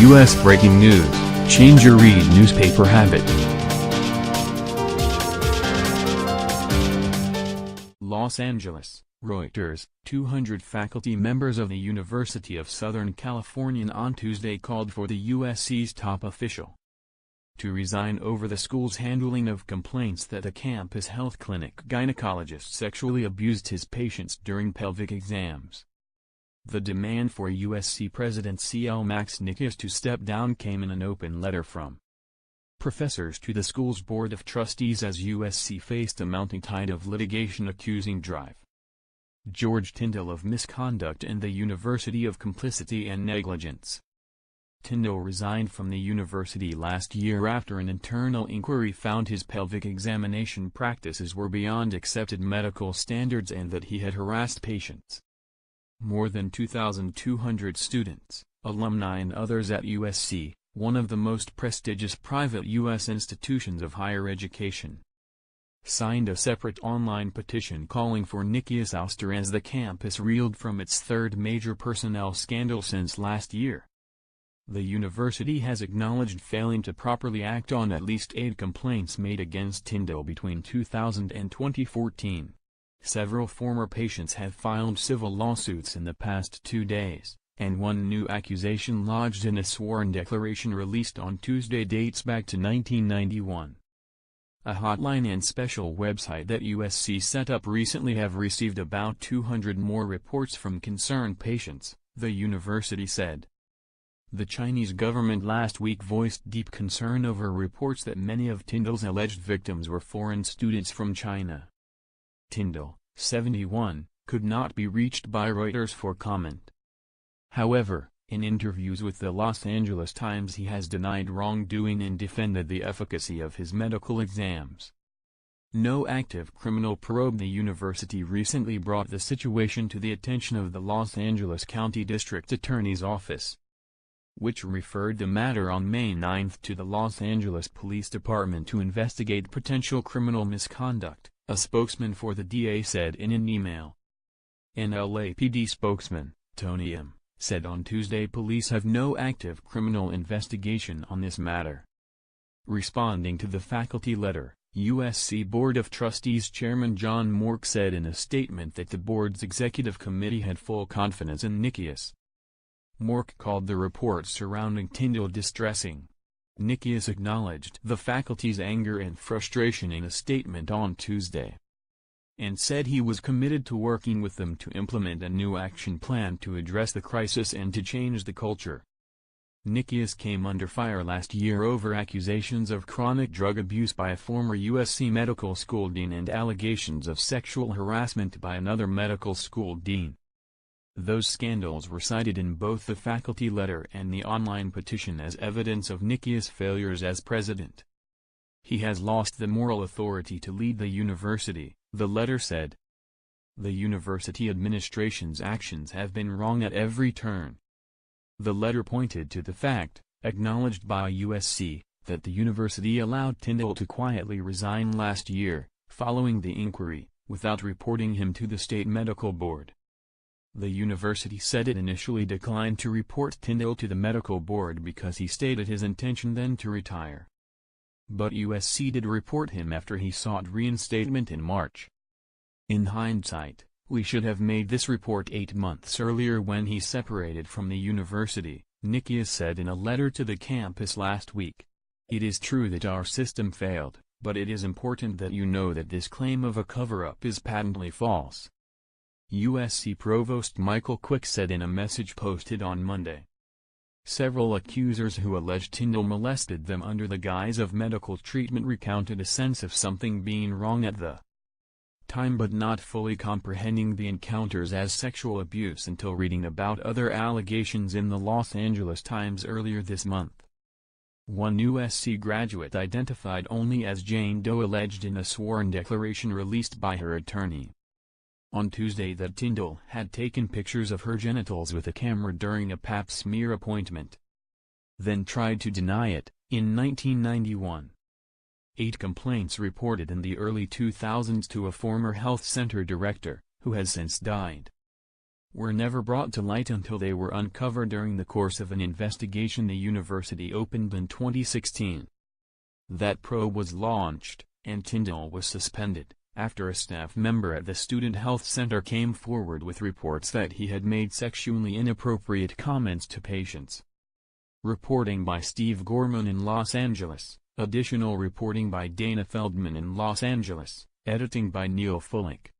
U.S. breaking news, change your read newspaper habit. Los Angeles, Reuters, 200 faculty members of the University of Southern California on Tuesday called for the USC's top official to resign over the school's handling of complaints that a campus health clinic gynecologist sexually abused his patients during pelvic exams. The demand for USC President C.L. Nikias to step down came in an open letter from professors to the school's Board of Trustees as USC faced a mounting tide of litigation accusing George Tyndall of misconduct and the University of complicity and negligence. Tyndall resigned from the university last year after an internal inquiry found his pelvic examination practices were beyond accepted medical standards and that he had harassed patients. More than 2,200 students, alumni and others at USC, one of the most prestigious private U.S. institutions of higher education, signed a separate online petition calling for Nikias' ouster as the campus reeled from its third major personnel scandal since last year. The university has acknowledged failing to properly act on at least 8 complaints made against Tyndall between 2000 and 2014. Several former patients have filed civil lawsuits in the past 2 days, and one new accusation lodged in a sworn declaration released on Tuesday dates back to 1991. A hotline and special website that USC set up recently have received about 200 more reports from concerned patients, the university said. The Chinese government last week voiced deep concern over reports that many of Tyndall's alleged victims were foreign students from China. Tyndall, 71, could not be reached by Reuters for comment. However, in interviews with the Los Angeles Times he has denied wrongdoing and defended the efficacy of his medical exams. No active criminal probe. The university recently brought the situation to the attention of the Los Angeles County District Attorney's Office, which referred the matter on May 9 to the Los Angeles Police Department to investigate potential criminal misconduct, a spokesman for the DA said in an email. An LAPD spokesman, Tony M., said on Tuesday police have no active criminal investigation on this matter. Responding to the faculty letter, USC Board of Trustees Chairman John Mork said in a statement that the board's executive committee had full confidence in Nikias. Mork called the reports surrounding Tyndall distressing. Nikias acknowledged the faculty's anger and frustration in a statement on Tuesday, and said he was committed to working with them to implement a new action plan to address the crisis and to change the culture. Nikias came under fire last year over accusations of chronic drug abuse by a former USC medical school dean and allegations of sexual harassment by another medical school dean. Those scandals were cited in both the faculty letter and the online petition as evidence of Nikias' failures as president. He has lost the moral authority to lead the university, the letter said. The university administration's actions have been wrong at every turn. The letter pointed to the fact, acknowledged by USC, that the university allowed Tyndall to quietly resign last year, following the inquiry, without reporting him to the state medical board. The university said it initially declined to report Tyndall to the medical board because he stated his intention then to retire. But USC did report him after he sought reinstatement in March. In hindsight, we should have made this report 8 months earlier when he separated from the university, Nikias said in a letter to the campus last week. It is true that our system failed, but it is important that you know that this claim of a cover-up is patently false. USC Provost Michael Quick said in a message posted on Monday. Several accusers who alleged Tyndall molested them under the guise of medical treatment recounted a sense of something being wrong at the time but not fully comprehending the encounters as sexual abuse until reading about other allegations in the Los Angeles Times earlier this month. One USC graduate identified only as Jane Doe alleged in a sworn declaration released by her attorney on Tuesday that Tyndall had taken pictures of her genitals with a camera during a pap smear appointment, then tried to deny it. In 1991, 8 complaints reported in the early 2000s to a former health center director, who has since died. were never brought to light until they were uncovered during the course of an investigation the university opened in 2016. That probe was launched, and Tyndall was suspended, after a staff member at the Student Health Center came forward with reports that he had made sexually inappropriate comments to patients. Reporting by Steve Gorman in Los Angeles, additional reporting by Dana Feldman in Los Angeles, editing by Neil Fullick.